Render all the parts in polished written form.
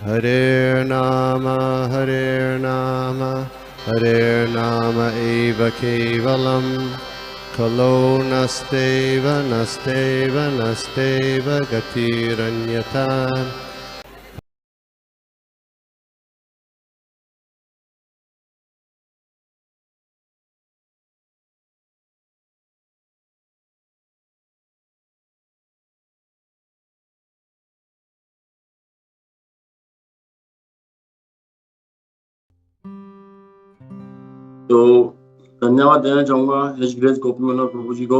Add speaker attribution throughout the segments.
Speaker 1: Hare Nama Hare Nama eva kevalam Kalo nasteva nasteva nasteva gatiranyata.
Speaker 2: तो धन्यवाद देना चाहूंगा हिज ग्रेस गोपी मनोहर प्रभु जी को,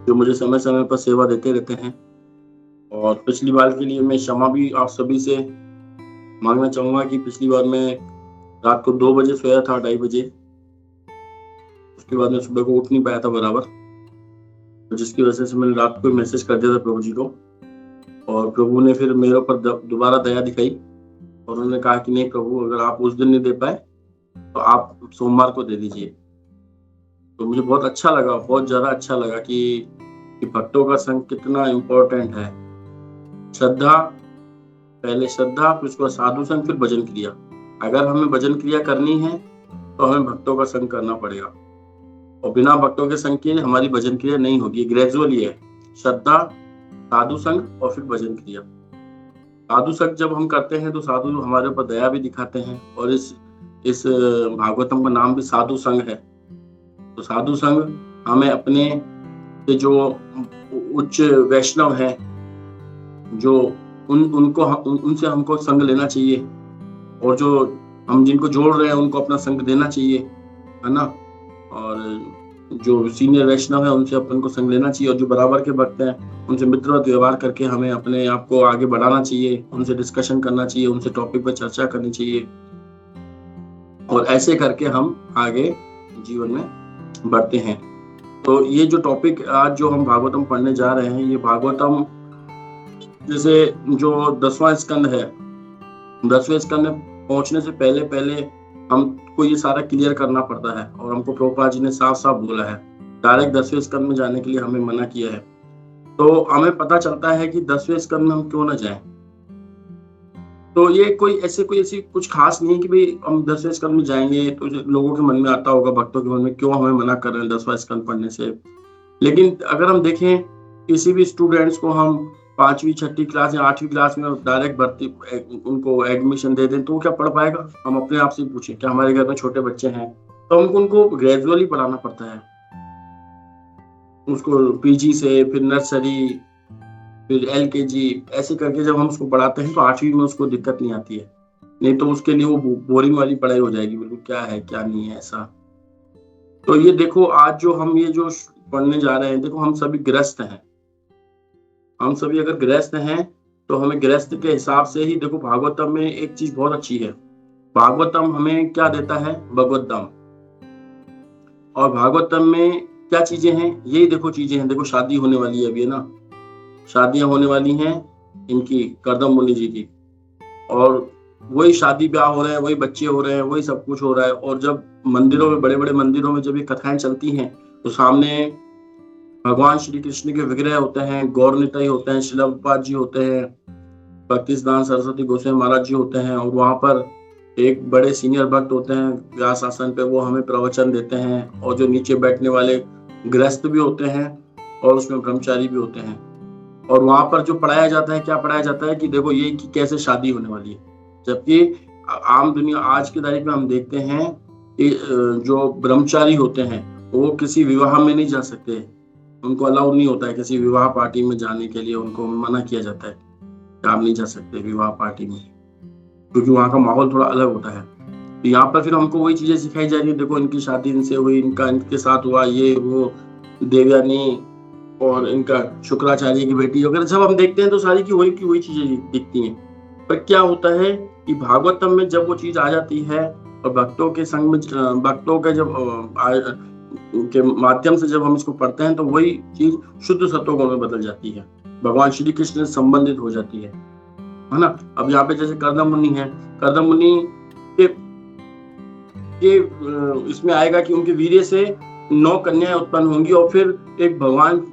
Speaker 2: जो मुझे समय समय पर सेवा देते रहते हैं। और पिछली बार के लिए मैं क्षमा भी आप सभी से मांगना चाहूंगा कि पिछली बार मैं रात को 2 बजे सोया था, 2:30 बजे। उसके बाद मैं सुबह को उठ नहीं पाया था बराबर, जिसकी वजह से मैंने रात को मैसेज कर दिया था प्रभु जी को। और प्रभु ने फिर मेरे ऊपर दोबारा दया दिखाई और उन्होंने कहा कि नहीं प्रभु, अगर आप उस दिन नहीं दे पाए तो आप सोमवार को दे दीजिए। तो मुझे बहुत अच्छा लगा, बहुत ज्यादा अच्छा लगा कि भक्तों का संग कितना इम्पोर्टेंट है। श्रद्धा, पहले श्रद्धा, फिर उसके बाद साधु संग, फिर भजन क्रिया। अगर हमें भजन क्रिया करनी है तो हमें भक्तों का संग करना पड़ेगा, और बिना भक्तों के संग के हमारी भजन क्रिया नहीं होगी। ग्रेजुअली है, श्रद्धा, साधु संग और फिर भजन क्रिया। साधु संग जब हम करते हैं तो साधु हमारे ऊपर दया भी दिखाते हैं, और इस भागवतम का नाम भी साधु संग है। तो साधु संग हमें अपने जो उच्च वैष्णव है, जो उनसे हमको संग लेना चाहिए, और जो हम जिनको जोड़ रहे हैं उनको अपना संग देना चाहिए, है ना। और जो सीनियर वैष्णव है उनसे अपन को संग लेना चाहिए, और जो बराबर के भक्त हैं उनसे मित्रवत व्यवहार करके हमें अपने आप को आगे बढ़ाना चाहिए, उनसे डिस्कशन करना चाहिए, उनसे टॉपिक पर चर्चा करनी चाहिए, और ऐसे करके हम आगे जीवन में बढ़ते हैं। तो ये जो टॉपिक आज जो हम भागवतम पढ़ने जा रहे हैं, ये भागवतम जैसे जो 10वां स्कंद है, 10वें स्कंद में पहुंचने से पहले हमको ये सारा क्लियर करना पड़ता है, और हमको प्रभुपाद जी ने साफ साफ बोला है, डायरेक्ट 10वें स्कंद में जाने के लिए हमें मना किया है। तो हमें पता चलता है कि 10वें स्कंद में हम क्यों ना जाएं। तो ये कोई ऐसी कुछ खास नहीं है कि भाई हम 10वें स्कंद में जाएंगे। तो लोगों के मन में आता होगा, भक्तों के मन में, क्यों हमें मना कर रहे हैं 10वां स्कंद पढ़ने से। लेकिन अगर हम देखें किसी भी स्टूडेंट्स को हम 5वीं 6ठी क्लास या 8वीं क्लास में डायरेक्ट भर्ती उनको एडमिशन दे दें तो वो क्या पढ़ पाएगा? हम अपने आप से पूछें, क्या हमारे घर में छोटे बच्चे हैं तो हमको उनको ग्रेजुअली पढ़ाना पड़ता है, उसको पीजी से, फिर नर्सरी, फिर LKG, ऐसे करके जब हम उसको पढ़ाते हैं तो 8वीं में उसको दिक्कत नहीं आती है। नहीं तो उसके लिए वो बोरिंग वाली पढ़ाई हो जाएगी, बिल्कुल क्या है क्या नहीं है ऐसा। तो ये देखो, आज जो हम ये जो पढ़ने जा रहे हैं, देखो हम सभी गृहस्थ हैं। हम सभी अगर गृहस्थ हैं तो हमें गृहस्थ के हिसाब से ही, देखो भागवतम में एक चीज बहुत अच्छी है, भागवतम हमें क्या देता है? भगवत धाम। और भागवतम में क्या चीजें हैं? यही देखो चीजें हैं। देखो शादी होने वाली है अभी, है ना, शादियां होने वाली हैं इनकी, कर्दम मुनि जी की, और वही शादी ब्याह हो रहे हैं, वही बच्चे हो रहे हैं, वही सब कुछ हो रहा है। और जब मंदिरों में, बड़े बड़े मंदिरों में जब ये कथाएं चलती हैं तो सामने भगवान श्री कृष्ण के विग्रह होते हैं, गौर निताई होते हैं, श्रील प्रभुपाद जी होते हैं, भक्ति सिद्धांत सरस्वती गोस्वामी महाराज जी होते हैं, और वहां पर एक बड़े सीनियर भक्त होते हैं व्यास आसन पे, वो हमें प्रवचन देते हैं। और जो नीचे बैठने वाले गृहस्थ भी होते हैं और उसमें ब्रह्मचारी भी होते हैं। और वहां पर जो पढ़ाया जाता है, क्या पढ़ाया जाता है कि देखो ये कि कैसे शादी होने वाली है। जबकि आम दुनिया आज की तारीख में हम देखते हैं कि जो ब्रह्मचारी होते हैं वो किसी विवाह में नहीं जा सकते, उनको अलाउ नहीं होता है किसी विवाह पार्टी में जाने के लिए, उनको मना किया जाता है कि आप नहीं जा सकते विवाह पार्टी में, क्योंकि वहाँ का माहौल थोड़ा अलग होता है। तो यहाँ पर फिर हमको वही चीजें सिखाई जा रही है, देखो इनकी शादी इनसे हुई, इनके साथ हुआ ये वो, देवयानी और इनका शुक्राचार्य की बेटी वगैरह, जब हम देखते हैं तो सारी की वही चीजें दिखती हैं। पर क्या होता है कि भागवतम में जब वो चीज आ जाती है और भक्तों के संग में, भक्तों के जब के माध्यम से जब हम इसको पढ़ते हैं तो वही चीज शुद्ध सत्वगुण में बदल जाती है, भगवान श्री कृष्ण से संबंधित हो जाती है ना। अब यहाँ पे जैसे कर्दम मुनि है, कर्दम मुनि के इसमें आएगा कि उनके वीर्य से 9 कन्याएं उत्पन्न होंगी, और फिर एक भगवान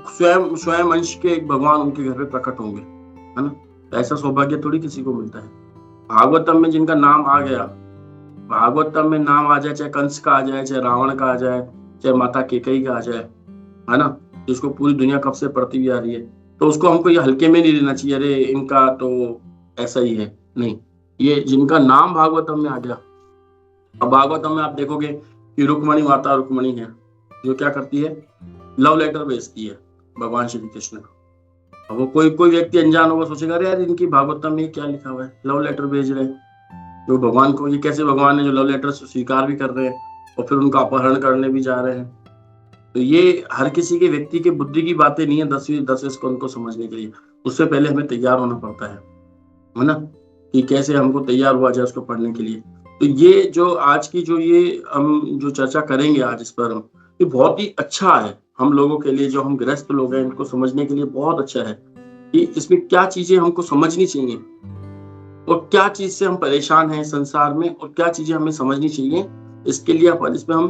Speaker 2: स्वयं अंश के एक भगवान उनके घर पे प्रकट होंगे, है ना। ऐसा सौभाग्य थोड़ी किसी को मिलता है। भागवतम में जिनका नाम आ गया, भागवतम में नाम आ जाए, चाहे कंस का आ जाए, चाहे रावण का आ जाए, चाहे माता कैकेयी का आ जाए, है ना, जिसको पूरी दुनिया कब से पढ़ती भी आ रही है, तो उसको हमको ये हल्के में नहीं लेना चाहिए, अरे इनका तो ऐसा ही है, नहीं। ये जिनका नाम भागवतम में आ गया। अब भागवतम में आप देखोगे कि रुक्मणी माता रुक्मणी है, जो क्या करती है, लव लेटर भेजती है भगवान श्री कृष्ण को। अब वो कोई कोई व्यक्ति अनजान होगा, सोचेगा अरे यार इनकी भागवतम में क्या लिखा हुआ है, लव लेटर भेज रहे हैं जो भगवान को, ये कैसे भगवान है जो लव लेटर स्वीकार भी कर रहे हैं और फिर उनका अपहरण करने भी जा रहे हैं। तो ये हर किसी के व्यक्ति के बुद्धि की बातें नहीं है 10वीं स्कंद को समझने के लिए। उससे पहले हमें तैयार होना पड़ता है ना, कि कैसे हमको तैयार हुआ जाए उसको पढ़ने के लिए। तो ये जो आज की जो ये हम जो चर्चा करेंगे आज इस पर, ये बहुत ही अच्छा है हम लोगों के लिए, जो हम गृहस्थ लोग हैं इनको समझने के लिए बहुत अच्छा है कि इसमें क्या चीजें हमको समझनी चाहिए और क्या चीज से हम परेशान हैं संसार में और क्या चीजें हमें समझनी चाहिए। इसके लिए इसमें हम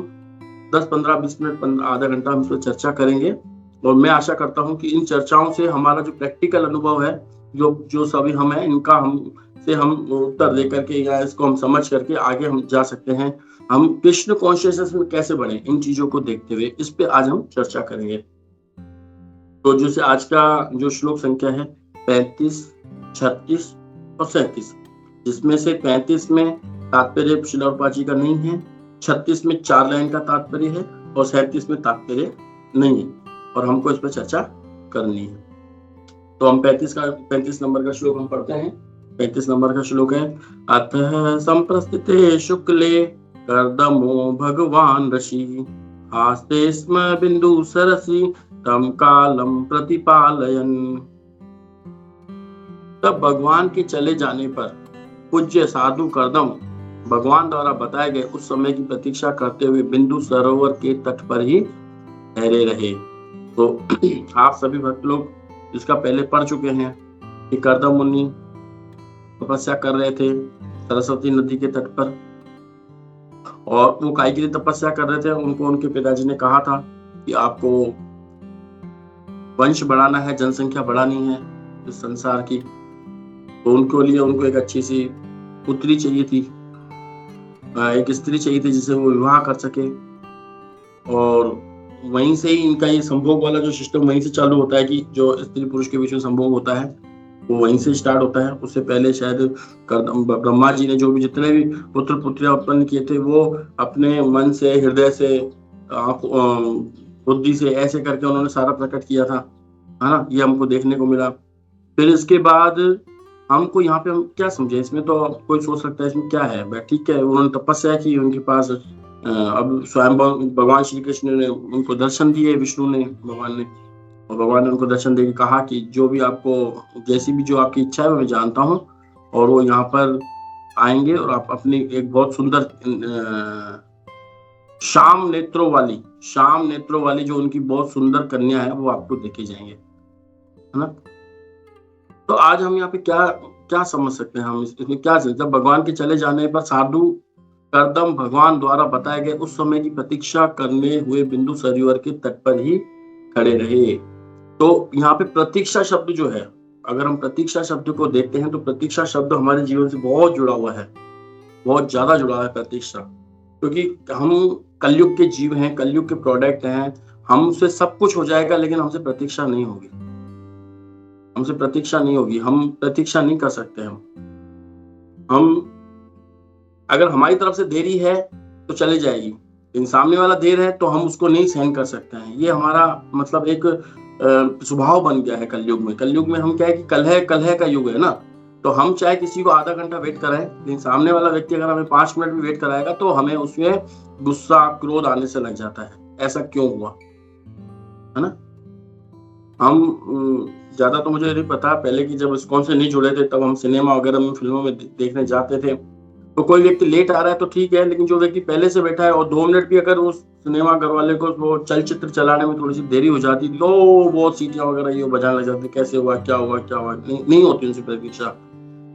Speaker 2: 10, 15, 20 मिनट, आधा घंटा हम इस पर चर्चा करेंगे। और मैं आशा करता हूं कि इन चर्चाओं से हमारा जो प्रैक्टिकल अनुभव है, जो सभी हम हैं, इनका हम उत्तर दे करके या इसको हम समझ करके आगे हम जा सकते हैं। हम कृष्ण कॉन्शियसनेस में कैसे बढ़े, इन चीजों को देखते हुए इस पे आज हम चर्चा करेंगे। तो जैसे आज का जो श्लोक संख्या है 35, 36 और 37, जिसमें से 35 में तात्पर्य श्रील प्रभुपाद जी का नहीं है, 36 में 4 लाइन का तात्पर्य है और 37 में तात्पर्य नहीं है, और हमको इस पर चर्चा करनी है। तो हम 35 नंबर का श्लोक हम पढ़ते हैं। 35 नंबर का श्लोक है, अतः संप्रस्थिते शुक्ले कर्दमो भगवान ऋषि आस्ते स्म बिंदु सरसी तम कालम प्रतिपालयन। तब भगवान के चले जाने पर पूज्य साधु कर्दम भगवान द्वारा बताए गए उस समय की प्रतीक्षा करते हुए बिंदु सरोवर के तट पर ही ठहरे रहे। तो आप सभी भक्त लोग इसका पहले पढ़ चुके हैं कि कर्दम मुनि तपस्या कर रहे थे सरस्वती नदी के तट पर, और वो काय के लिए तपस्या कर रहे थे, उनको उनके पिताजी ने कहा था कि आपको वंश बढ़ाना है, जनसंख्या बढ़ानी है इस संसार की, तो उनको लिए उनको एक अच्छी सी पुत्री चाहिए थी, एक स्त्री चाहिए थी जिसे वो विवाह कर सके। और वहीं से ही इनका ये संभोग वाला जो सिस्टम वहीं से चालू होता है कि जो स्त्री पुरुष के बीच में संभोग होता है वो वहीं से स्टार्ट होता है। उससे पहले शायद ब्रह्मा जी ने जो भी जितने भी पुत्र पुत्रियां उत्पन्न किए थे वो अपने मन से, हृदय से, बुद्धि से ऐसे करके उन्होंने सारा प्रकट किया था, है ना, ये हमको देखने को मिला। फिर इसके बाद हमको यहाँ पे हम क्या समझे, इसमें तो कोई सोच सकता है इसमें क्या है, ठीक है उन्होंने तपस्या की, उनके पास अब स्वयं भगवान श्री कृष्ण ने उनको दर्शन दिए, विष्णु ने, भगवान ने, और भगवान ने उनको दर्शन देके कहा कि जो भी आपको, जैसी भी जो आपकी इच्छा है मैं जानता हूँ, और वो यहाँ पर आएंगे और आप अपनी एक बहुत सुंदर श्याम नेत्रों वाली जो उनकी बहुत सुंदर कन्या है वो आपको देखे जाएंगे, है ना। तो आज हम यहाँ पे क्या क्या समझ सकते हैं, हम इसमें क्या, जब भगवान के चले जाने पर साधु कर्दम भगवान द्वारा बताए गए उस समय की प्रतीक्षा करने हुए बिंदु सरोवर के तट पर ही खड़े रहे। तो यहाँ पे प्रतीक्षा शब्द जो है, अगर हम प्रतीक्षा शब्द को देखते हैं तो प्रतीक्षा शब्द हमारे जीवन से बहुत जुड़ा हुआ है, बहुत ज्यादा जुड़ा है प्रतीक्षा, क्योंकि हम कलयुग के जीव हैं, कलयुग के प्रोडक्ट हैं। हमसे सब कुछ हो जाएगा लेकिन हमसे प्रतीक्षा नहीं होगी, हम प्रतीक्षा नहीं कर सकते। हम अगर हमारी तरफ से देरी है तो चले जाएगी, लेकिन सामने वाला देर है तो हम उसको नहीं सहन कर सकते हैं। ये हमारा मतलब एक स्वभाव बन गया है कलयुग में। हम क्या है कि कलह का युग है ना, तो हम चाहे किसी को आधा घंटा वेट कराएं, लेकिन सामने वाला व्यक्ति अगर हमें 5 मिनट भी वेट कराएगा तो हमें उसमें गुस्सा, क्रोध आने से लग जाता है, ऐसा क्यों हुआ, है ना। हम ज्यादा तो मुझे नहीं पता, पहले की जब इस्कॉन से नहीं जुड़े थे तब हम सिनेमा वगैरह में, फिल्मों में देखने जाते थे, तो कोई व्यक्ति लेट आ रहा है तो ठीक है, लेकिन जो व्यक्ति पहले से बैठा है और 2 मिनट भी अगर उस सिनेमा घर वाले को वो चलचित्र चलाने में थोड़ी सी देरी हो जाती थी, तो बहुत सीटियां वगैरह ये बजाने लग जाती, कैसे हुआ, क्या हुआ, नहीं होती उनसे प्रतीक्षा।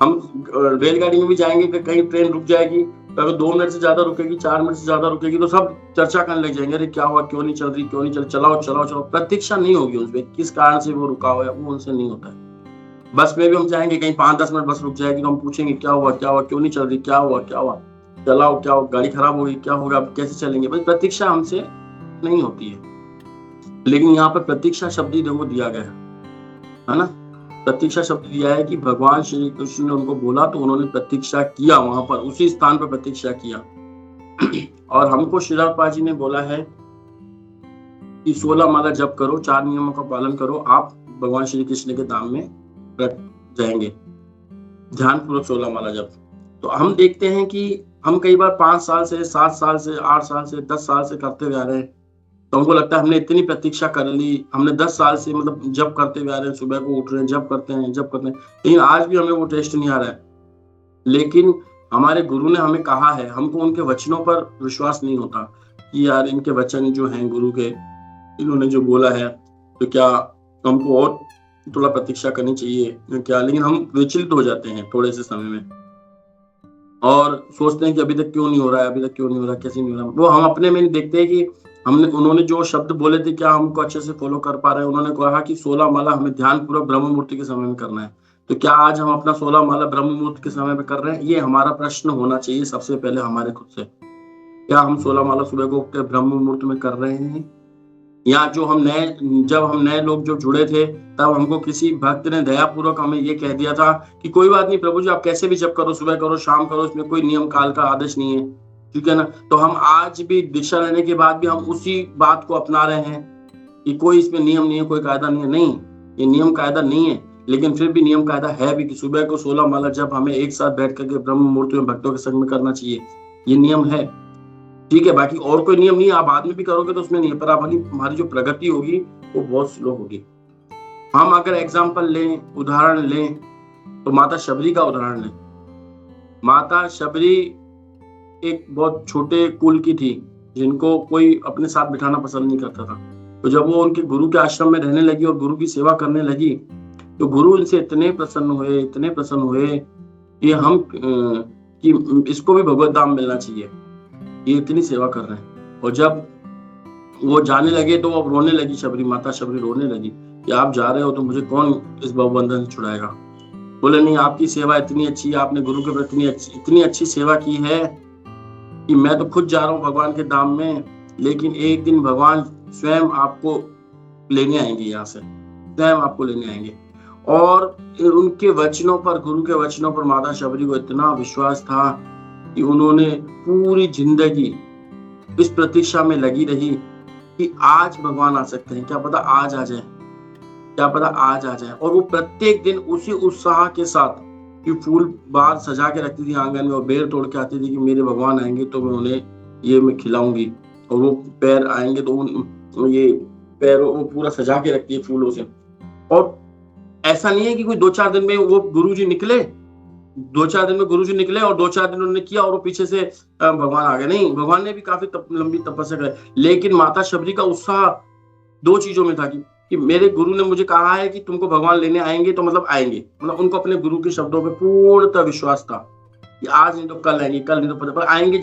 Speaker 2: हम रेलगाड़ी में भी जाएंगे कि कहीं ट्रेन रुक जाएगी, तो अगर 2 मिनट से ज्यादा रुकेगी, 4 मिनट से ज्यादा रुकेगी, तो सब चर्चा करने लग जाएंगे, अरे क्या हुआ, क्यों नहीं चल रही, चलाओ। प्रतीक्षा नहीं होगी उसमें, किस कारण से वो रुका हुआ है वो उनसे नहीं होता है। बस में भी हम चाहेंगे कहीं 5-10 मिनट बस रुक जाएगी तो हम पूछेंगे क्या हुआ, क्यों नहीं चल रही, क्या हुआ, चलाओ, क्या हुआ, गाड़ी खराब हो गई, क्या होगा, अब कैसे चलेंगे। भाई प्रतीक्षा हमसे नहीं होती है। लेकिन यहाँ पर प्रतीक्षा शब्द ही देखो दिया गया है ना। प्रतीक्षा शब्द दिया है कि भगवान श्री कृष्ण ने उनको बोला तो उन्होंने प्रतीक्षा किया, वहां पर उसी स्थान पर प्रतीक्षा किया। और हमको श्री प्रभुपाद जी ने बोला है कि 16 माला जप करो, 4 नियमों का पालन करो, आप भगवान श्री कृष्ण के धाम में जाएंगे। ध्यान पूर्वक 16 माला जप। तो हम देखते हैं कि हम कई बार 5 साल से, 7 साल से, 8 साल से, 10 साल से करते हुए आ रहे हैं। तो हमको लगता है हमने इतनी प्रतीक्षा कर ली, हमने 10 साल से मतलब जप करते हुए आ रहे हैं, सुबह को उठ रहे हैं, जप करते हैं, लेकिन आज भी हमें वो टेस्ट नहीं आ रहा है। लेकिन हमारे गुरु ने हमें कहा है, हमको उनके वचनों पर विश्वास नहीं होता कि यार इनके वचन जो हैं गुरु के, इन्होंने जो बोला है तो क्या हमको और थोड़ा प्रतीक्षा करनी चाहिए क्या। लेकिन हम विचलित हो जाते हैं थोड़े से समय में और सोचते हैं कि अभी तक क्यों नहीं हो रहा है, कैसे नहीं हो रहा। वो हम अपने में नहीं देखते हैं कि उन्होंने जो शब्द बोले थे क्या हमको अच्छे से फॉलो कर पा रहे हैं। उन्होंने कहा कि 16 माला हमें ध्यान पूर्वक ब्रह्म मुहूर्त के समय में करना है। तो क्या आज हम अपना 16 माला ब्रह्म मुहूर्त के समय में कर रहे हैं? ये हमारा प्रश्न होना चाहिए सबसे पहले हमारे खुद से। क्या हम 16 माला सुबह को उठकर ब्रह्म मुहूर्त में कर रहे हैं? या जब हम नए लोग जो जुड़े थे तब हमको किसी भक्त ने दयापूर्वक हमें ये कह दिया था कि कोई बात नहीं प्रभु जी, आप कैसे भी जप करो, सुबह करो, शाम करो, इसमें कोई नियम काल का आदेश नहीं है, ठीक है ना। तो हम आज भी दीक्षा लेने के बाद भी हम उसी बात को अपना रहे हैं कि कोई इसमें नियम नहीं है, कोई कायदा नहीं है। नहीं, ये नियम कायदा नहीं है, लेकिन फिर भी नियम कायदा है भी कि सुबह को 16 माला जब हमें एक साथ बैठ करके ब्रह्म मुहूर्त में भक्तों के संग में करना चाहिए। ये नियम है, ठीक है। बाकी और कोई नियम नहीं है, आप बाद में भी करोगे तो उसमें नहीं है, पर हमारी जो प्रगति होगी वो बहुत स्लो होगी। हम अगर एग्जाम्पल लें, उदाहरण लें, तो माता शबरी का उदाहरण लें। माता शबरी एक बहुत छोटे कुल की थी जिनको कोई अपने साथ बिठाना पसंद नहीं करता था। तो जब वो उनके गुरु के आश्रम में रहने लगी और गुरु की सेवा करने लगी तो गुरु उनसे इतने प्रसन्न हुए कि इसको भी भगवत धाम मिलना चाहिए, ये इतनी सेवा कर रहे हैं। और जब वो जाने लगे तो वो रोने लगी, माता शबरी रोने लगी कि आप जा रहे हो तो मुझे कौन इस भवबंधन से छुड़ाएगा। बोले नहीं, आपकी सेवा इतनी अच्छी है, आपने गुरु के प्रति इतनी अच्छी सेवा की है कि मैं तो खुद जा रहा हूँ भगवान के धाम में, लेकिन एक दिन भगवान स्वयं आपको लेने आएंगे, यहाँ से स्वयं आपको लेने आएंगे। और उनके वचनों पर, गुरु के वचनों पर माता शबरी को इतना विश्वास था कि उन्होंने पूरी जिंदगी इस प्रतीक्षा में लगी रही कि आज भगवान आ सकते हैं, क्या पता आज आ जाए। और वो प्रत्येक दिन उसी उत्साह के साथ कि फूल बाहर सजा के रखती थी आंगन में और बेर तोड़ के आती थी कि मेरे भगवान आएंगे तो मैं उन्हें ये मैं खिलाऊंगी। और वो पैर आएंगे तो ये पैर वो पूरा सजा के रखती है फूलों से। और ऐसा नहीं है कि कोई 2-4 दिन में वो गुरुजी निकले, 2-4 दिन में गुरुजी निकले और 2-4 दिन उन्होंने किया और वो पीछे से भगवान आ गए। नहीं, भगवान ने भी काफी लंबी तपस्या करी, लेकिन माता शबरी का उत्साह 2 चीजों में था कि मेरे गुरु ने मुझे कहा है कि तुमको भगवान लेने आएंगे, तो मतलब आएंगे। मतलब उनको अपने गुरु के शब्दों पे पूर्णतः विश्वास था कि आज नहीं तो कल आएंगे, कल नहीं तो पर आएंगे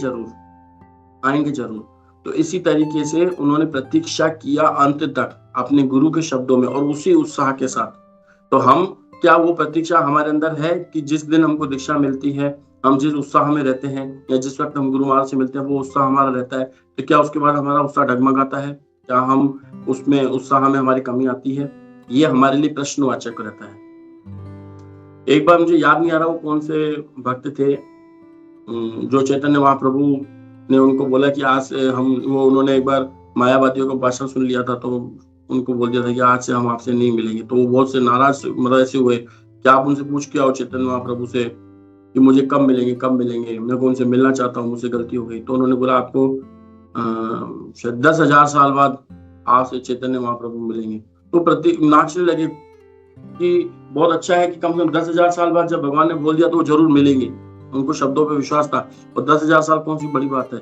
Speaker 2: जरूर। तो इसी तरीके से उन्होंने प्रतीक्षा किया अंत तक अपने गुरु के शब्दों में और उसी उत्साह के साथ। तो हम क्या वो प्रतीक्षा हमारे अंदर है कि जिस दिन हमको दीक्षा मिलती है, हम जिस उत्साह में रहते हैं या जिस वक्त हम गुरु महाराज से मिलते हैं वो उत्साह हमारा रहता है, तो क्या उसके बाद हमारा उत्साह डगमगाता है? क्या हम उसमें उत्साह में हमारी कमी आती है? ये हमारे लिए प्रश्नवाचक रहता है। एक बार मुझे याद नहीं आ रहा वो कौन से भक्त थे जो चैतन्य महाप्रभु ने उनको बोला कि आज से उन्होंने एक बार मायावादियों का भाषण सुन लिया था तो उनको बोल दिया था कि आज से हम आपसे नहीं मिलेंगे। तो वो बहुत से नाराज मतलब ऐसे हुए कि आप उनसे पूछ के आओ चैतन्य महाप्रभु से कि मुझे कब मिलेंगे, मैं उनसे मिलना चाहता हूँ, मुझसे गलती हो गई। तो उन्होंने बोला आपको शायद 10,000 साल बाद आपसे चैतन्य महाप्रभु मिलेंगे। तो नाचने लगे कि बहुत अच्छा है कि कम से कम 10,000 साल बाद जब भगवान ने बोल दिया तो वो जरूर मिलेंगे। उनको शब्दों पे विश्वास था। और 10,000 साल कौन सी बड़ी बात है,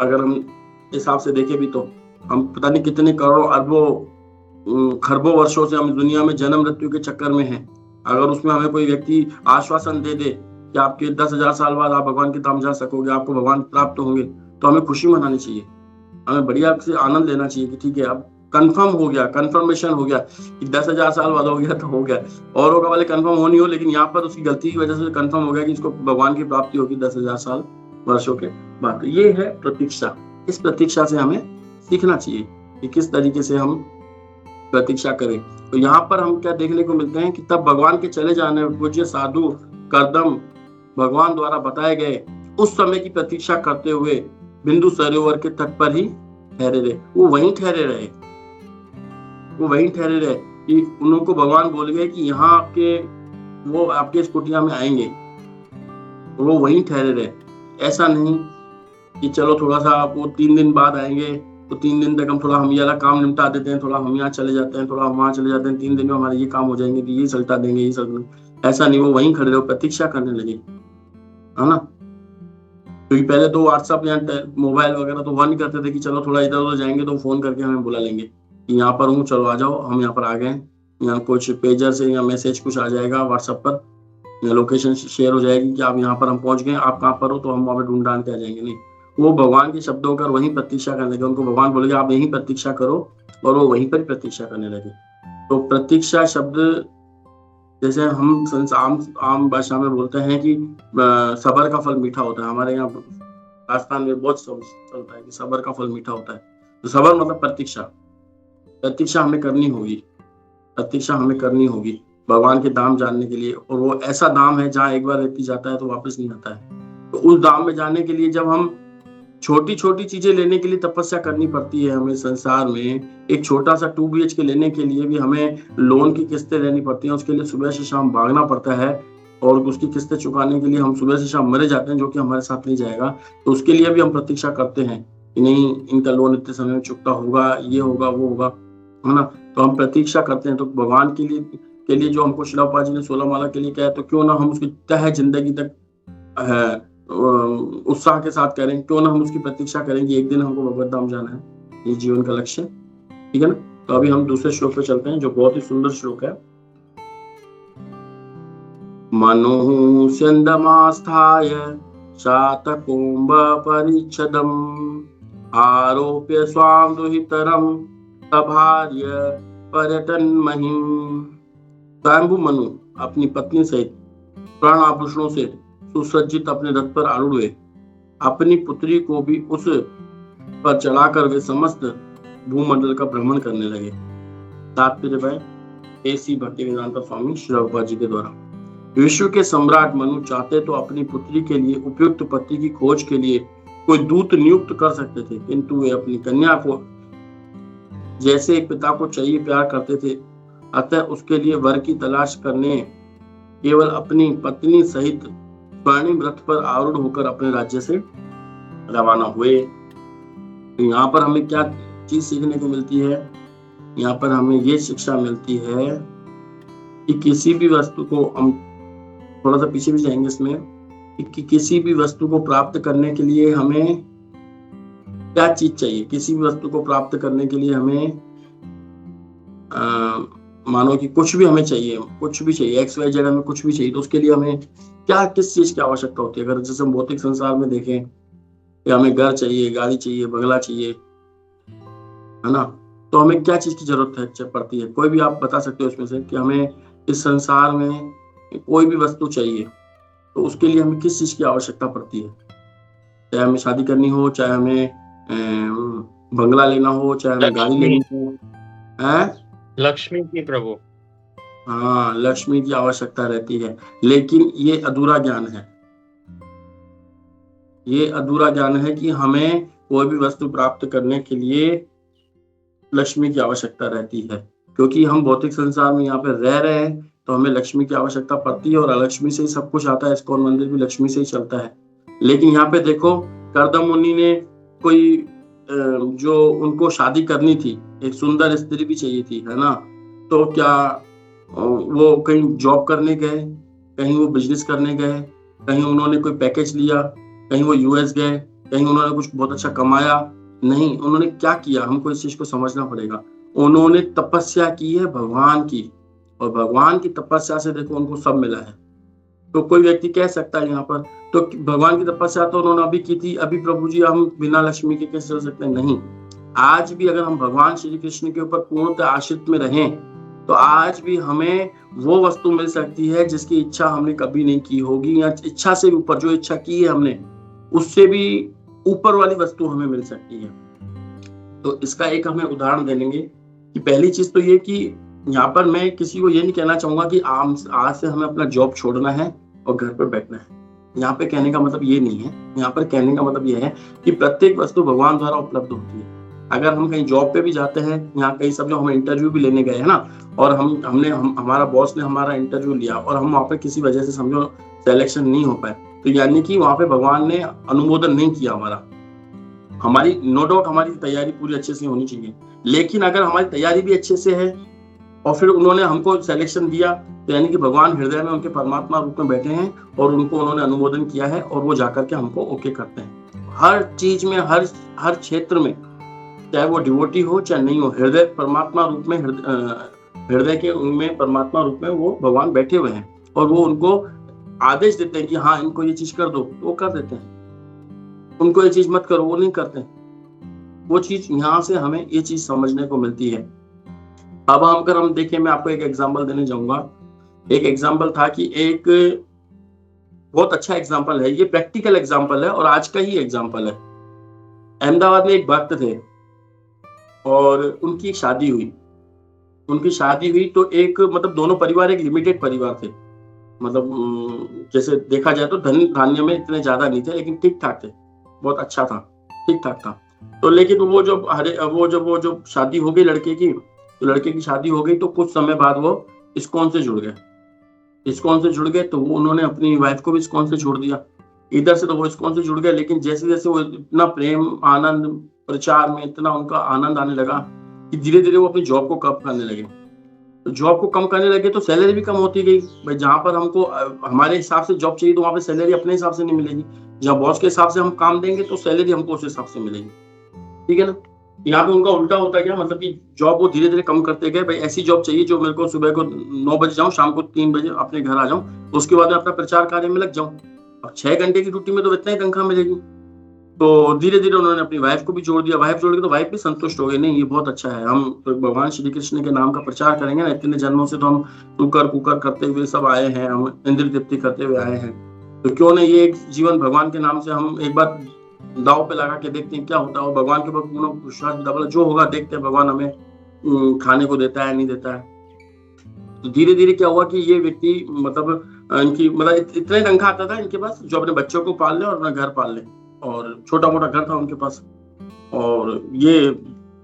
Speaker 2: अगर हम हिसाब से देखें भी तो हम पता नहीं कितने करोड़ों अरबों खरबों वर्षों से हम दुनिया में जन्म मृत्यु के चक्कर में हैं। अगर उसमें हमें कोई व्यक्ति आश्वासन दे दे कि आपके 10,000 साल बाद आप भगवान के धाम जा सकोगे, आपको भगवान प्राप्त होंगे, तो हमें खुशी मनानी चाहिए, हमें बढ़िया से आनंद लेना चाहिए कि ठीक है अब कंफर्म हो गया, कंफर्मेशन हो गया कि 10,000 साल बाद हो गया तो हो गया, औरों का वाले कंफर्म हो नहीं हो, लेकिन यहाँ पर उसकी गलती की वजह से कंफर्म हो गया कि इसको भगवान की प्राप्ति होगी 10,000 साल वर्षों के बाद। तो ये है प्रतीक्षा। इस प्रतीक्षा से हमें सीखना चाहिए कि किस तरीके से हम प्रतीक्षा करें। तो यहाँ पर हम क्या देखने को मिलते हैं कि तब भगवान के चले जाने पूज्य साधु कर्दम भगवान द्वारा बताए गए उस समय की प्रतीक्षा करते हुए बिंदु सरोवर के तट पर ही ठहरे रहे। वो वहीं ठहरे रहे कि उनको भगवान बोल गए कि यहाँ वो आपके इस कुटिया में आएंगे, वो वहीं ठहरे रहे। ऐसा नहीं कि चलो थोड़ा सा वो 3 दिन बाद आएंगे तो 3 दिन तक हम थोड़ा हम ये वाला काम निपटा देते हैं, थोड़ा हम यहाँ चले जाते हैं, थोड़ा हम वहाँ चले जाते हैं, 3 दिन में हमारे ये काम हो जाएंगे तो ये सल्टा देंगे, ये सब। ऐसा नहीं, वो वहीं खड़े रहे, प्रतीक्षा करने लगे, है ना। क्योंकि पहले तो व्हाट्सएप या मोबाइल वगैरह तो हुआ नहीं करते थे कि चलो थोड़ा इधर उधर जाएंगे तो फोन करके हमें बुला लेंगे कि यहाँ पर हूँ, चलो आ जाओ, हम यहाँ पर आ गए। यहाँ कुछ पेजर से या मैसेज कुछ आ जाएगा व्हाट्सएप पर, या लोकेशन शेयर हो जाएगी कि आप यहाँ पर हम पहुंच गए, आप कहाँ पर हो, तो हम वहाँ पर ढूंढ ढांड के आ जाएंगे। नहीं, वो भगवान के शब्दों कर वहीं प्रतीक्षा करने लगे। उनको भगवान बोलेगे आप यहीं प्रतीक्षा करो, और वो वहीं पर प्रतीक्षा करने लगे। तो प्रतीक्षा शब्द जैसे हम आम भाषा में बोलते हैं कि सबर का फल मीठा होता है। हमारे यहाँ राजस्थान में बहुत चलता है कि सबर का फल मीठा होता है। तो सबर मतलब प्रतीक्षा हमें करनी होगी भगवान के धाम जानने के लिए। और वो ऐसा धाम है जहाँ एक बार व्यक्ति जाता है तो वापस नहीं आता है। तो उस धाम में जाने के लिए जब हम छोटी छोटी चीजें लेने के लिए तपस्या करनी पड़ती है हमें संसार में। एक छोटा सा 2 BHK लेने के लिए भी हमें लोन की किस्तें लेनी पड़ती हैं, उसके लिए सुबह से शाम भागना पड़ता है, और उसकी किस्तें चुकाने के लिए हम सुबह से शाम मरे जाते हैं, जो कि हमारे साथ नहीं जाएगा। तो उसके लिए भी हम प्रतीक्षा करते हैं कि नहीं, इनका लोन इतने समय में चुकता होगा, ये होगा, वो होगा, है ना। तो हम प्रतीक्षा करते हैं। तो भगवान के लिए जो हमको श्रील प्रभुपाद जी ने 16 माला के लिए कहा, तो क्यों ना हम उसकी तह जिंदगी तक उत्साह के साथ करें, क्यों ना हम उसकी प्रतीक्षा करें कि एक दिन हमको भगवत धाम जाना है। ये जीवन का लक्ष्य, ठीक है ना। तो अभी हम दूसरे श्लोक पे चलते हैं जो बहुत ही सुंदर श्लोक है। मनो स्यन्दमास्थाय शातकुंभ परिच्छदम् आरोप्य स्वां दुहितरं सभार्य पर्यटन महिम। स्वयंभू मनु अपनी पत्नी सहित प्राण आभूषणों से सुसज्जित अपने रथ पर आरूढ़ हुए। अपनी पुत्री को भी उस पर चढ़ाकर वे समस्त भूमंडल का भ्रमण करने लगे। तात्पर्य भाई AC भक्तिवेदांत स्वामी श्रील प्रभुपाद जी के द्वारा। विश्व के सम्राट मनु चाहते तो अपनी पुत्री के लिए उपयुक्त पति की खोज के लिए कोई दूत नियुक्त कर सकते थे, किंतु वे अपनी कन्या को जैसे एक पिता को चाहिए प्यार करते थे, अतः उसके लिए वर की तलाश करने केवल अपनी पत्नी सहित स्वर्णिम रथ पर आरूढ़ होकर अपने राज्य से रवाना हुए। यहाँ पर हमें क्या चीज सीखने को मिलती है? यहाँ पर हमें ये शिक्षा मिलती है कि किसी भी वस्तु को, हम थोड़ा सा पीछे भी जाएंगे इसमें, कि किसी भी वस्तु को प्राप्त करने के लिए हमें क्या चीज चाहिए। किसी भी वस्तु को प्राप्त करने के लिए हमें मानो कि कुछ भी हमें चाहिए, कुछ भी चाहिए, XYZ हमें कुछ भी चाहिए, तो उसके लिए हमें क्या, किस चीज की आवश्यकता होती है? अगर जैसे हम भौतिक संसार में देखें कि हमें घर चाहिए, गाड़ी चाहिए, बंगला चाहिए, है ना, तो हमें क्या चीज की जरूरत है पड़ती है? कोई भी आप बता सकते हो उसमें से कि हमें इस संसार में कोई भी वस्तु चाहिए तो उसके लिए हमें किस चीज की आवश्यकता पड़ती है? चाहे हमें शादी करनी हो, चाहे हमें बंगला लेना हो, चाहे हमें गाड़ी लेनी हो, है
Speaker 3: लक्ष्मी की प्रभु।
Speaker 2: हाँ, लक्ष्मी की आवश्यकता रहती है। लेकिन ये अधूरा ज्ञान है, ये अधूरा ज्ञान है कि हमें कोई भी वस्तु प्राप्त करने के लिए लक्ष्मी की आवश्यकता रहती है। क्योंकि हम भौतिक संसार में यहाँ पे रह रहे हैं तो हमें लक्ष्मी की आवश्यकता पड़ती है, और लक्ष्मी से ही सब कुछ आता है। इस्कॉन मंदिर भी लक्ष्मी से ही चलता है। लेकिन यहाँ पे देखो, कर्दम मुनि ने कोई जो उनको शादी करनी थी, एक सुंदर स्त्री भी चाहिए थी, है ना, तो क्या वो कहीं जॉब करने गए, कहीं वो बिजनेस करने गए, कहीं उन्होंने कोई पैकेज लिया, कहीं वो US गए, कहीं उन्होंने कुछ बहुत अच्छा कमाया? नहीं, उन्होंने क्या किया, हमको इस चीज को समझना पड़ेगा। उन्होंने तपस्या की है भगवान की, और भगवान की तपस्या से देखो उनको सब मिला है। तो कोई व्यक्ति कह सकता है यहाँ पर, तो भगवान की तपस्या तो उन्होंने अभी की थी, अभी प्रभु जी हम बिना लक्ष्मी के कैसे चल सकते हैं? नहीं, आज भी अगर हम भगवान श्री कृष्ण के ऊपर पूर्णतः आश्रित में रहें तो आज भी हमें वो वस्तु मिल सकती है जिसकी इच्छा हमने कभी नहीं की होगी, या इच्छा से ऊपर जो इच्छा की है हमने उससे भी ऊपर वाली वस्तु हमें मिल सकती है। तो इसका एक हमें उदाहरण दे लेंगे कि पहली चीज तो ये कि यहाँ पर मैं किसी को ये नहीं कहना चाहूंगा कि आज से हमें अपना जॉब छोड़ना है और घर पर बैठना है। यहाँ पे कहने का मतलब ये नहीं है। यहाँ पर कहने का मतलब ये है कि प्रत्येक वस्तु भगवान द्वारा उपलब्ध होती है। अगर हम कहीं जॉब पे भी जाते हैं, यहाँ कहीं सब जो हम इंटरव्यू भी लेने गए हैं ना, और हमारा बॉस ने हमारा इंटरव्यू लिया और हम वहाँ पे किसी वजह से समझो सिलेक्शन नहीं हो पाए, तो यानी कि वहाँ पे भगवान ने अनुमोदन नहीं किया हमारा। हमारी नो डाउट हमारी तैयारी पूरी अच्छे से होनी चाहिए, लेकिन अगर हमारी तैयारी भी अच्छे से है और फिर उन्होंने हमको सिलेक्शन दिया, तो यानी कि भगवान हृदय में उनके परमात्मा रूप में बैठे हैं और उनको उन्होंने अनुमोदन किया है और वो जाकर के हमको ओके करते हैं। हर चीज में, हर क्षेत्र में, चाहे वो डिवोटी हो चाहे नहीं हो, हृदय परमात्मा रूप में, हृदय के उनमें परमात्मा रूप में वो भगवान बैठे हुए हैं और वो उनको आदेश देते हैं कि हाँ इनको ये चीज कर दो, तो वो कर देते हैं। उनको ये चीज मत करो, वो नहीं करते। वो चीज यहाँ से हमें ये चीज समझने को मिलती है। अब अगर हम देखें, मैं आपको एक एग्जांपल देने जाऊंगा। एक एग्जांपल था कि एक बहुत अच्छा एग्जांपल है, ये प्रैक्टिकल एग्जांपल है और आज का ही एग्जांपल है। अहमदाबाद में एक भक्त थे और उनकी शादी हुई। तो एक मतलब दोनों परिवार एक लिमिटेड परिवार थे। मतलब जैसे देखा जाए तो धन धान्य में इतने ज्यादा नहीं थे, लेकिन ठीक ठाक थे, बहुत अच्छा था, ठीक ठाक था। तो लेकिन वो जब शादी हो गई लड़के की, तो लड़के की शादी हो गई तो कुछ समय बाद वो इस्कॉन से जुड़ गए। तो वो उन्होंने अपनी वाइफ को भी इस्कॉन से छोड़ दिया। इधर से तो वो इस्कॉन से जुड़ गए, लेकिन जैसे जैसे वो इतना प्रेम आनंद प्रचार में इतना उनका आनंद आने लगा कि धीरे धीरे वो अपनी जॉब को कम करने लगे। तो जॉब को कम करने लगे तो सैलरी भी कम होती गई। भाई जहाँ पर हमको हमारे हिसाब से जॉब चाहिए तो वहाँ पे सैलरी अपने हिसाब से नहीं मिलेगी। जहाँ बॉस के हिसाब से हम काम देंगे तो सैलरी हमको उस हिसाब से मिलेगी, ठीक है ना। यहाँ पे उनका उल्टा होता गया, मतलब कि जॉब वो धीरे धीरे कम करते गए। भाई ऐसी जॉब चाहिए जो मेरे को सुबह को 9 बजे जाऊँ, शाम को 3 बजे अपने घर आ जाऊँ, उसके बाद में अपना प्रचार कार्य में लग जाऊँ। अब 6 घंटे की ड्यूटी में तो इतना ही तनख्वाह मिलेगी। तो धीरे धीरे उन्होंने अपनी वाइफ को भी जोड़ दिया। वाइफ जोड़ के तो वाइफ भी संतुष्ट हो गई, नहीं ये बहुत अच्छा है, हम तो भगवान श्री कृष्ण के नाम का प्रचार करेंगे ना। इतने जन्मों से तो हम टूकर कुकर करते हुए सब आए हैं, हम इंद्र तृप्ति करते हुए आए हैं, तो क्यों नहीं ये एक जीवन भगवान के नाम से हम एक बार दाव पे लगा के देखते हैं क्या होता है। और भगवान के ऊपर पूर्ण विश्वास डबल जो होगा देखते हैं भगवान हमें खाने को देता है नहीं देता है। तो धीरे धीरे क्या हुआ कि ये व्यक्ति मतलब इनकी मतलब इतना ही तनख्वाह आता था इनके पास जो अपने बच्चों को पाल ले और अपना घर पाल ले, और छोटा मोटा घर था उनके पास। और ये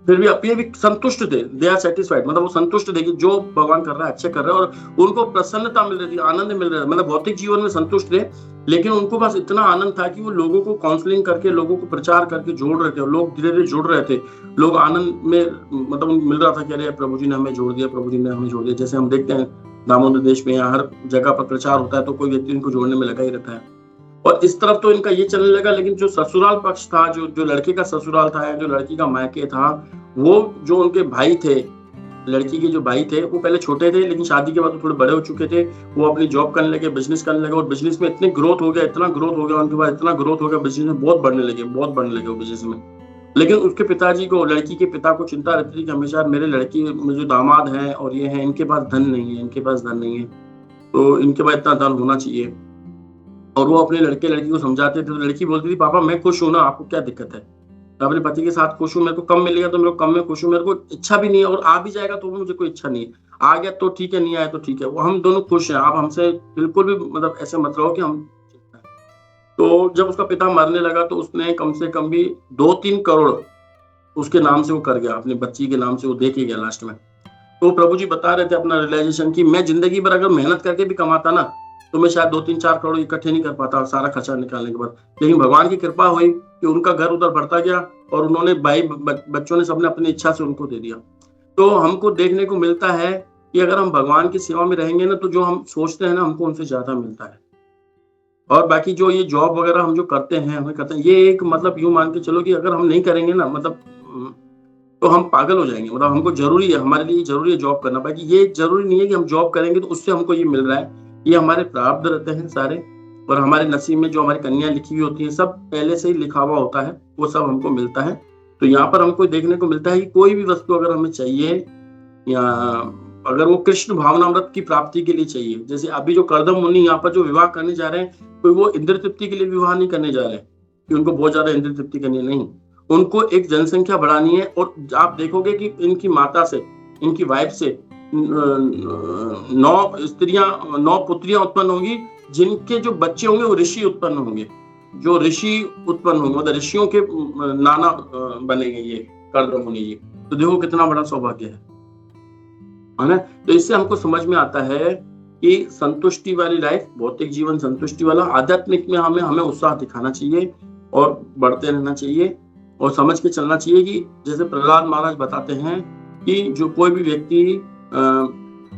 Speaker 2: फिर भी ये भी संतुष्ट थे, दे आर सेटिस्फाइड, मतलब वो संतुष्ट थे कि जो भगवान कर रहा है अच्छे कर रहा है, और उनको प्रसन्नता मिल रही थी, आनंद मिल रहा है। मतलब भौतिक जीवन में संतुष्ट थे, लेकिन उनको बस इतना आनंद था कि वो लोगों को काउंसलिंग करके, लोगों को प्रचार करके जोड़ रहे थे, और लोग धीरे धीरे जुड़ रहे थे। लोग आनंद में मतलब मिल रहा था कि अरे प्रभु जी ने हमें जोड़ दिया, प्रभु जी ने हमें जोड़ दिया। जैसे हम देखते हैं दामोदर देश में या हर जगह पर प्रचार होता है तो कोई व्यक्ति इनको जोड़ने में लगा ही रहता है। और इस तरफ तो इनका ये चलने लगा, लेकिन जो ससुराल पक्ष था, जो लड़के का ससुराल था या जो लड़की का मायके था, वो जो उनके भाई थे, लड़की के जो भाई थे वो पहले छोटे थे, लेकिन शादी के बाद वो थोड़े बड़े हो चुके थे। वो अपनी जॉब करने लगे, बिजनेस करने लगे, और बिजनेस में इतने ग्रोथ हो गया, इतना ग्रोथ हो गया उनके पास, इतना ग्रोथ हो गया बिजनेस में, बहुत बढ़ने लगे वो बिजनेस में। लेकिन उसके पिताजी को, लड़की के पिता को चिंता रहती थी कि हमेशा मेरे लड़की में जो दामाद है और ये है, इनके पास धन नहीं है, तो इनके पास इतना धन होना चाहिए। और वो अपने लड़की को समझाते थे तो लड़की बोलती थी पापा मैं खुश हूं ना, आपको क्या दिक्कत है, मैं अपने पति के साथ खुश हूँ, मेरे को कम मिलेगा तो मेरे को कम में खुश हूँ, मेरे को इच्छा भी नहीं है, और आ भी जाएगा तो मुझे कोई इच्छा नहीं है, आ गया तो ठीक है, नहीं आया तो ठीक है, वो हम दोनों खुश हैं, आप हमसे बिल्कुल भी मतलब ऐसे मत रहो कि हम। तो जब उसका पिता मरने लगा तो उसने कम से कम भी 2-3 करोड़ उसके नाम से वो कर गया, अपनी बच्ची के नाम से वो दे के गया लास्ट में। तो प्रभु जी बता रहे थे अपना रियलाइजेशन की मैं जिंदगी भर अगर मेहनत करके भी कमाता ना तो मैं शायद 2-3-4 करोड़ इकट्ठे नहीं कर पाता सारा खर्चा निकालने के बाद, लेकिन भगवान की कृपा हुई कि उनका घर उधर बढ़ता गया और उन्होंने भाई बच्चों ने सबने अपनी इच्छा से उनको दे दिया। तो हमको देखने को मिलता है कि अगर हम भगवान की सेवा में रहेंगे ना तो जो हम सोचते हैं ना हमको उनसे ज्यादा मिलता है। और बाकी जो ये जॉब वगैरह हम जो करते हैं ये एक मतलब यूं मान के चलो कि अगर हम नहीं करेंगे ना मतलब तो हम पागल हो जाएंगे। मतलब हमको जरूरी है, हमारे लिए जरूरी है जॉब करना। बाकी ये जरूरी नहीं है कि हम जॉब करेंगे तो उससे हमको ये मिल रहा है, ये हमारे प्रारब्ध रहते हैं सारे, और हमारे नसीब में जो हमारी कन्या लिखी हुई होती है सब पहले से ही लिखा हुआ होता है, वो सब हमको मिलता है। तो यहाँ पर हमको देखने को मिलता है कि कोई भी वस्तु अगर हमें चाहिए या अगर वो कृष्ण भावनामृत की प्राप्ति के लिए चाहिए, जैसे अभी जो कर्दम मुनि यहाँ पर जो विवाह करने जा रहे हैं, कोई वो इंद्र तृप्ति के लिए विवाह नहीं करने जा रहे हैं कि उनको बहुत ज्यादा इंद्र तृप्ति करनी है, नहीं, उनको एक जनसंख्या बढ़ानी है। और आप देखोगे कि इनकी माता से, इनकी वाइफ से 9 पुत्रियां उत्पन्न होंगी, जिनके जो बच्चे होंगे वो ऋषि उत्पन्न होंगे, जो ऋषि उत्पन्न होंगे, मतलब ऋषियों के नाना बनेंगे ये कर्दम मुनि जी। तो देखो कितना बड़ा सौभाग्य है ना। तो इससे हमको समझ में आता है कि संतुष्टि वाली लाइफ, भौतिक जीवन संतुष्टि वाला, आध्यात्मिक में हमें उत्साह दिखाना चाहिए और बढ़ते रहना चाहिए और समझ के चलना चाहिए कि जैसे प्रहलाद महाराज बताते हैं कि जो कोई भी व्यक्ति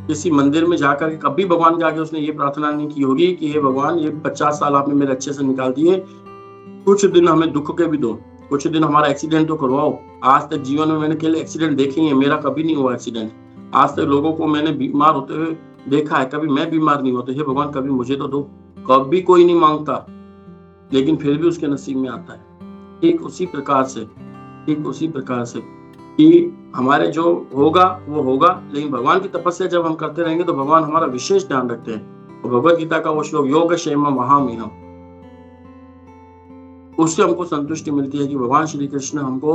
Speaker 2: किसी मंदिर में जाकर के कभी भगवान के आगे उसने ये प्रार्थना नहीं की होगी कि हे भगवान, ये 50 साल आपने मेरे अच्छे से निकाल दिए, कुछ दिन हमें दुख के भी दो, कुछ दिन हमारा एक्सीडेंट तो करवाओ। आज तक जीवन में मैंने केवल एक्सीडेंट देखे ही है, मेरा कभी नहीं हुआ एक्सीडेंट। आज तक लोगों को मैंने बीमार होते हुए देखा है, कभी मैं बीमार नहीं होता। हे भगवान, कभी मुझे तो दो। कभी कोई नहीं मांगता, लेकिन फिर भी उसके नसीब में आता है। ठीक उसी प्रकार से कि हमारे जो होगा वो होगा, लेकिन भगवान की तपस्या जब हम करते रहेंगे तो भगवान हमारा विशेष ध्यान रखते हैं। और भगवद गीता का वो श्लोक योग क्षेम महामिहम, उससे हमको संतुष्टि मिलती है कि भगवान श्री कृष्ण हमको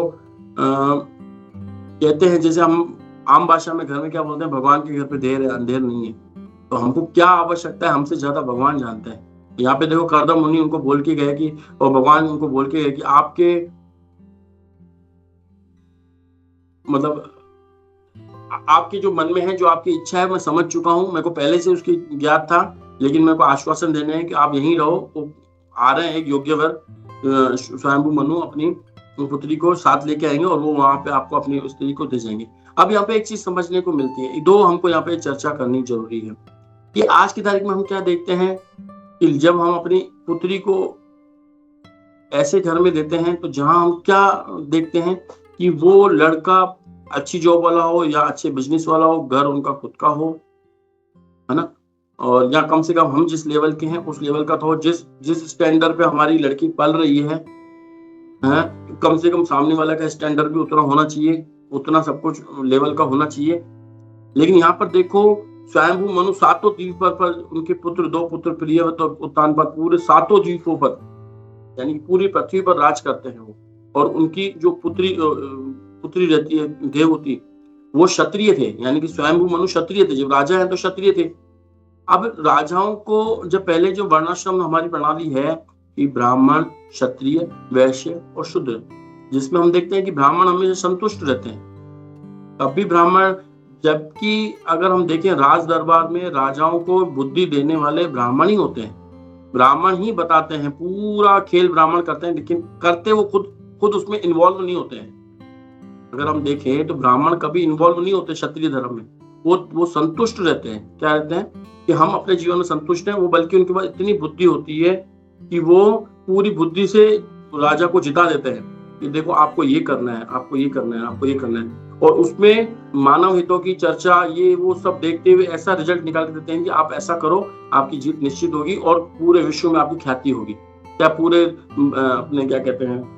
Speaker 2: कहते हैं, जैसे हम आम भाषा में घर में क्या बोलते हैं, भगवान के घर पे देर है अंधेर नहीं है। तो हमको क्या आवश्यकता है, हमसे ज्यादा भगवान जानते हैं। यहाँ पे देखो कर्दम मुनि उनको बोल के गए कि, और भगवान उनको बोल के गए कि आपके मतलब आपके जो मन में है, जो आपकी इच्छा है, मैं समझ चुका हूँ, मेरे को पहले से उसकी ज्ञात था, लेकिन मेरे को आश्वासन देने हैं कि आप यहीं रहो। वो आ रहे हैं, एक योग्य वर स्वयंभू मनु अपनी पुत्री को साथ लेके आएंगे और वो वहां पे आपको अपनी स्त्री को दे जाएंगे। अब यहाँ पे एक चीज समझने को मिलती है, दो हमको यहाँ पे चर्चा करनी जरूरी है कि आज की तारीख में हम क्या देखते हैं कि जब हम अपनी पुत्री को ऐसे घर में देते हैं तो जहां हम क्या देखते हैं कि वो लड़का अच्छी जॉब वाला हो या अच्छे बिजनेस वाला हो, घर उनका खुद का हो, है ना, और या कम से कम हम जिस लेवल के हैं उस लेवल का तो हो, जिस स्टैंडर्ड पे हमारी लड़की पल रही है, कम से कम सामने वाला का स्टैंडर्ड भी उतना होना चाहिए, उतना सब कुछ लेवल का होना चाहिए। लेकिन यहाँ पर देखो स्वयंभू मनु सातों द्वीपों पर उनके पुत्र, 2 पुत्र प्रिय उत्तान पर पूरे 7 द्वीपों पर, यानी पूरी पृथ्वी पर राज करते हैं वो। और उनकी जो पुत्री रहती है देवहूति, वो क्षत्रिय थे, यानी कि स्वयंभू मनु क्षत्रिय थे, जब राजा है तो क्षत्रिय थे। अब राजाओं को जब पहले जो वर्णाश्रम हमारी प्रणाली है कि ब्राह्मण, क्षत्रिय, वैश्य और शूद्र, जिसमें हम देखते हैं कि ब्राह्मण हमेशा संतुष्ट रहते हैं। कभी ब्राह्मण, जबकि अगर हम देखें राज दरबार में राजाओं को बुद्धि देने वाले ब्राह्मण ही होते हैं, ब्राह्मण ही बताते हैं, पूरा खेल ब्राह्मण करते हैं, लेकिन करते वो खुद उसमें इन्वॉल्व नहीं होते हैं। अगर हम देखें तो ब्राह्मण कभी इन्वॉल्व नहीं होते क्षत्रिय धर्म में, वो संतुष्ट रहते हैं। क्या रहते हैं कि हम अपने जीवन में संतुष्ट हैं, वो बल्कि उनके पास इतनी बुद्धि होती है कि वो पूरी बुद्धि से राजा को जिता देते हैं कि देखो आपको ये करना है, आपको ये करना है, आपको ये करना है। और उसमें मानव हितों की चर्चा, ये वो सब देखते हुए ऐसा रिजल्ट निकाल के देते हैं कि आप ऐसा करो, आपकी जीत निश्चित होगी और पूरे विश्व में आपकी ख्याति होगी। क्या पूरे अपने क्या कहते हैं,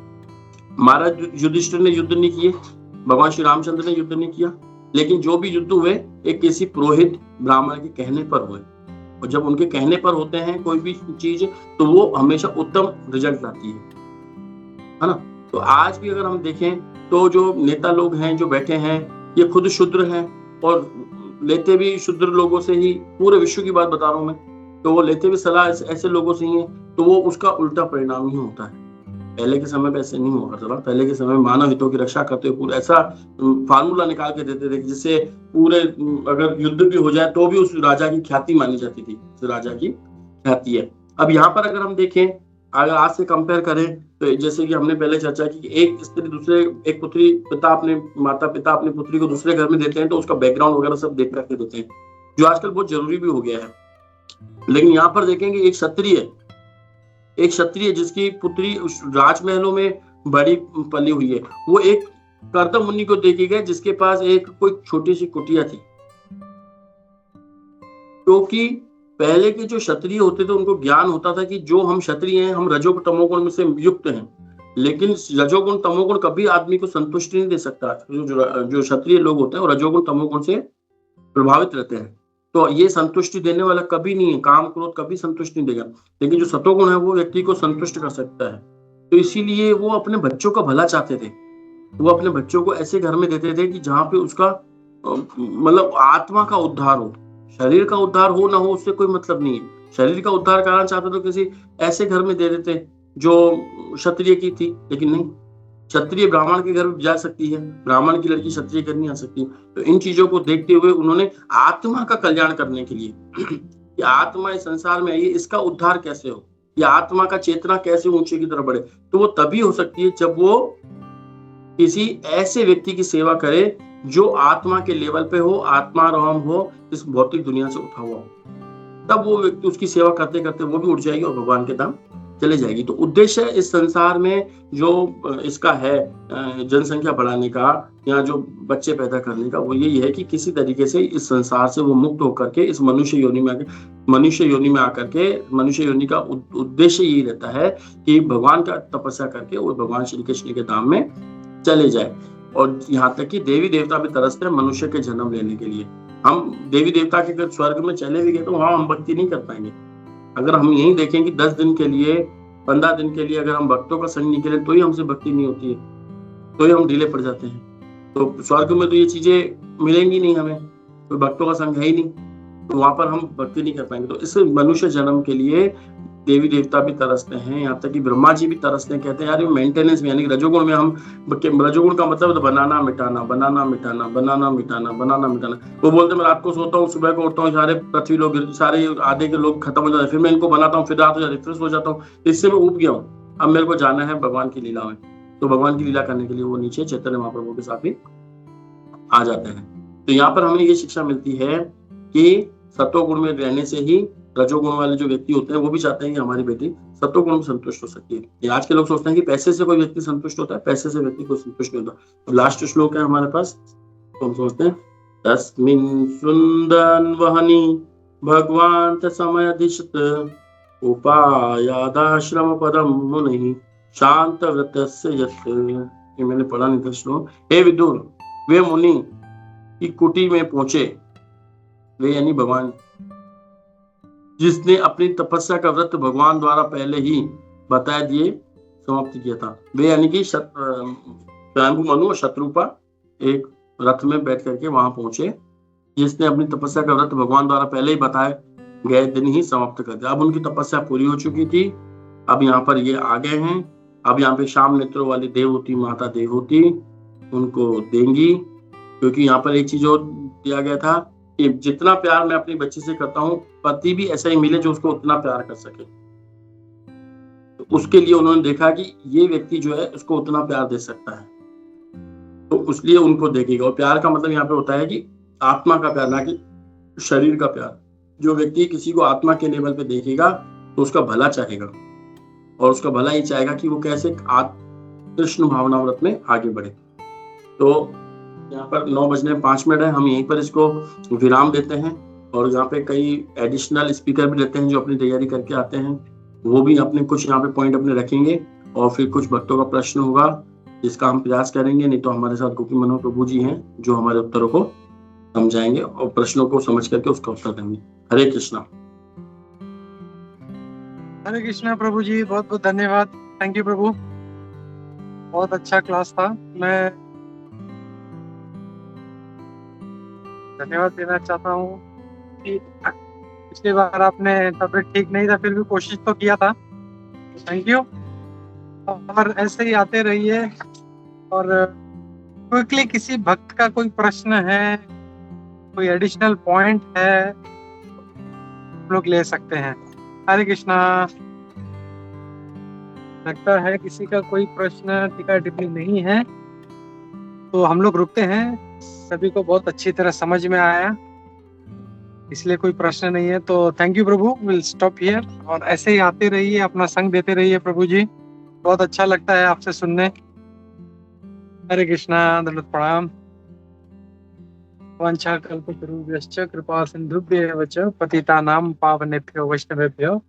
Speaker 2: महाराज युधिष्ठिर ने युद्ध नहीं किए, भगवान श्री रामचंद्र ने युद्ध नहीं किया, लेकिन जो भी युद्ध हुए एक किसी पुरोहित ब्राह्मण के कहने पर हुए। और जब उनके कहने पर होते हैं कोई भी चीज, तो वो हमेशा उत्तम रिजल्ट लाती है ना। तो आज भी अगर हम देखें तो जो नेता लोग हैं जो बैठे हैं, ये खुद शूद्र हैं और लेते भी शूद्र लोगों से ही, पूरे विश्व की बात बता रहा हूं मैं, तो वो लेते भी सलाह ऐसे लोगों से ही है, तो वो उसका उल्टा परिणाम ही होता है। पहले के समय में ऐसे नहीं हुआ था। पहले के समय में मानव हितों की रक्षा करते हुए पूरा ऐसा फार्मूला निकाल के देते थे जिससे पूरे अगर युद्ध भी हो जाए तो भी उस राजा की ख्याति मानी जाती थी, उस राजा की ख्याति है। अब यहाँ पर अगर हम देखें, अगर आज से कंपेयर करें तो जैसे कि हमने पहले चर्चा की कि एक स्त्री एक पुत्री, माता पिता अपनी पुत्री को दूसरे घर में देते हैं तो उसका बैकग्राउंड वगैरह सब देख करके देते हैं, जो आजकल बहुत जरूरी भी हो गया है। लेकिन यहाँ पर देखेंगे एक क्षत्रिय जिसकी पुत्री राजमहलों में बड़ी पली हुई है, वो एक कर्दम मुनि को देखी गई जिसके पास एक कोई छोटी सी कुटिया थी। क्योंकि पहले के जो क्षत्रिय होते थे उनको ज्ञान होता था कि जो हम क्षत्रिय हैं, हम रजो तमोगुण में से युक्त हैं, लेकिन रजोगुण तमोगुण कभी आदमी को संतुष्टि नहीं दे सकता। जो क्षत्रिय लोग होते हैं वो रजोगुण तमोगुण से प्रभावित रहते हैं, तो ये संतुष्टि देने वाला कभी नहीं है। काम क्रोध कभी संतुष्टि नहीं देगा, लेकिन जो सतोगुण है वो व्यक्ति को संतुष्ट कर सकता है। तो इसीलिए वो अपने बच्चों का भला चाहते थे। वो अपने बच्चों को ऐसे घर में देते थे कि जहाँ पे उसका मतलब आत्मा का उद्धार हो। शरीर का उद्धार हो ना हो उससे कोई मतलब नहीं है। शरीर का उद्धार कराना चाहते तो किसी ऐसे घर में दे देते जो क्षत्रिय की थी, लेकिन नहीं, क्षत्रिय ब्राह्मण के घर में जा सकती है, ब्राह्मण की लड़की क्षत्रिय घर नहीं आ सकती। तो इन चीजों को देखते हुए उन्होंने आत्मा का कल्याण करने के लिए कि आत्मा इस संसार में आई है, इसका उद्धार कैसे हो, ये आत्मा का चेतना कैसे ऊंचे की तरफ बढ़े, तो वो तभी हो सकती है जब वो किसी ऐसे व्यक्ति की सेवा करे जो आत्मा के लेवल पे हो, आत्मा राम हो, इस भौतिक दुनिया से उठा हुआ हो। तब वो व्यक्ति उसकी सेवा करते करते वो भी उठ जाएगी और भगवान के धाम चले जाएगी। तो उद्देश्य इस संसार में जो इसका है जनसंख्या बढ़ाने का या जो बच्चे पैदा करने का, वो यही है कि किसी तरीके से इस संसार से वो मुक्त होकर के इस मनुष्य योनि में आकर के मनुष्य योनि का उद्देश्य यही रहता है कि भगवान का तपस्या करके वो भगवान श्री कृष्ण के धाम में चले जाए। और यहाँ तक कि देवी देवता भी तरसते हैं मनुष्य के जन्म लेने के लिए। हम देवी देवता के अगर स्वर्ग में चले भी गए तो वहां हम भक्ति नहीं कर पाएंगे। अगर हम यही देखें कि 10 दिन के लिए 15 दिन के लिए अगर हम भक्तों का संग नहीं करें तो ही हमसे भक्ति नहीं होती है, तो ही हम ढीले पड़ जाते हैं। तो स्वर्ग में तो ये चीजें मिलेंगी नहीं, हमें कोई भक्तों का संग है ही नहीं, तो वहां पर हम भक्ति नहीं कर पाएंगे। तो इस मनुष्य जन्म के लिए देवी देवता भी तरसते हैं, यहाँ तक कि ब्रह्मा जी भी तरसते हैं। कहते हैं यार मेंटेनेंस में, यानी रजोगुण में हम, रजोगुण का मतलब बनाना मिटाना, बनाना मिटाना, बनाना मिटाना, बनाना मिटाना। वो बोलते मैं रात को सोता हूँ, सुबह को उठता हूँ, सारे पृथ्वी लोग, सारे आधे के लोग खत्म हो जाते हैं, फिर मैं इनको बनाता हूँ, फिर रात हो जाती है, फिर सो जाता हूँ। इससे मैं ऊब गया हूँ, अब मेरे को जाना है भगवान की लीला में। तो भगवान की लीला करने के लिए वो नीचे चैतन्य महाप्रभु के साथ भी आ जाते हैं। तो यहाँ पर हमें ये शिक्षा मिलती है कि सत्वगुण में रहने से ही रजोगुण वाले जो व्यक्ति होते हैं वो भी चाहते हैं कि हमारी बेटी सत्वगुण में संतुष्ट हो सकती है। ये आज के लोग सोचते हैं कि पैसे से कोई व्यक्ति संतुष्ट होता है, पैसे से व्यक्ति कोई संतुष्ट नहीं होता। तो लास्ट श्लोक है हमारे पास, तो हम सोचते हैं तस्मिन् सुंदन वहनी भगवान समयधिष्ठ उपायादाश्रम पदम मुनि शांत व्रतस्य यत्। ये मैंने पढ़ा नहीं था श्लोक। हे विदुर, वे मुनि की कुटी में पहुंचे, वे यानी भगवान, जिसने अपनी तपस्या का व्रत भगवान द्वारा पहले ही बता दिए समाप्त किया था। वे यानी कि स्वयंभू मनु और शत्रुपा एक रथ में बैठ करके वहां पहुंचे, जिसने अपनी तपस्या का व्रत भगवान द्वारा पहले ही बताए गए दिन ही समाप्त कर दिया। अब उनकी तपस्या पूरी हो चुकी थी, अब यहाँ पर ये आ गए हैं। अब यहाँ पे शाम नेत्रों वाली देवहूति माता देवहूति उनको देंगी, क्योंकि यहाँ पर एक चीज और दिया गया था कि जितना प्यार मैं अपनी बच्ची से करता हूँ, पति भी ऐसा ही मिले जो उसको उतना प्यार कर सके। तो उसके लिए उन्होंने देखा कि ये व्यक्ति जो है उसको उतना प्यार दे सकता है, तो इसलिए उनको देखेगा। और प्यार का मतलब यहाँ पे होता है कि आत्मा का प्यार, ना कि शरीर का प्यार। जो व्यक्ति किसी को आत्मा के लेवल पे देखेगा तो उसका भला चाहेगा, और उसका भला ही चाहेगा कि वो कैसे कृष्ण भावनामृत में आगे बढ़े। तो यहाँ पर 9:05 है, हम यहीं पर इसको विराम देते हैं। और यहाँ पे कई एडिशनल स्पीकर भी रहते हैं जो अपनी तैयारी करके आते हैं, वो भी अपने कुछ यहाँ पे पॉइंट अपने रखेंगे, और फिर कुछ भक्तों का प्रश्न होगा जिसका हम प्रयास करेंगे। नहीं तो हमारे साथ गोपी मनोहर प्रभु जी हैं जो हमारे उत्तरों को समझाएंगे और प्रश्नों को समझ करके उसका उत्तर देंगे। हरे कृष्णा।
Speaker 3: हरे कृष्णा प्रभु जी, बहुत बहुत धन्यवाद। थैंक यू प्रभु, बहुत अच्छा क्लास था। मैं धन्यवाद देना चाहता हूँ कि पिछली बार आपने तबीयत ठीक नहीं था फिर भी कोशिश तो किया था, थैंक यू। और ऐसे ही आते रहिए, और क्विकली किसी भक्त का कोई प्रश्न है, कोई एडिशनल पॉइंट है, हम लोग ले सकते हैं। हरे कृष्णा। लगता है किसी का कोई प्रश्न टीका टिप्पणी नहीं है, तो हम लोग रुकते हैं। सभी को बहुत अच्छी तरह समझ में आया, इसलिए कोई प्रश्न नहीं है। तो thank you Prabhu, will stop here. और ऐसे ही आते रहिए, अपना संग देते रहिए प्रभु जी, बहुत अच्छा लगता है आपसे सुनने। हरे कृष्णा, दंडवत प्रणाम। वांछा कल्पतरुभ्यश्च कृपा सिंधुभ्येव च पतितानां पावनेभ्यो वैष्णवेभ्यो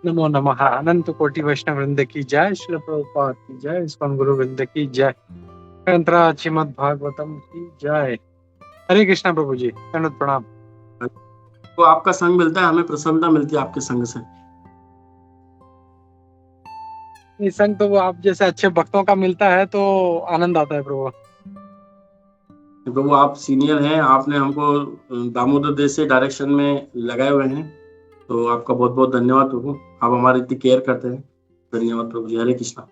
Speaker 3: नमो नमः। अनंत कोटि वैष्णव वृंद की जय। श्रील प्रभुपाद की जय। इस्कॉन गुरु वृंद की जय। ग्रंथरा श्रीमद् भागवतम की जय। हरे कृष्णा प्रभु जी, दंडवत प्रणाम।
Speaker 2: तो आपका संग मिलता है, हमें प्रसन्नता मिलती है आपके संग से।
Speaker 3: ये संग तो वो आप जैसे अच्छे भक्तों का मिलता है तो आनंद आता है प्रभु।
Speaker 2: प्रभु आप सीनियर हैं, आपने हमको दामोदर देश से डायरेक्शन में लगाए हुए हैं, तो आपका बहुत बहुत धन्यवाद प्रभु। आप हमारी इतनी केयर करते हैं। धन्यवाद प्रभु जी। हरे कृष्णा।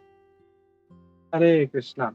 Speaker 3: हरे कृष्णा।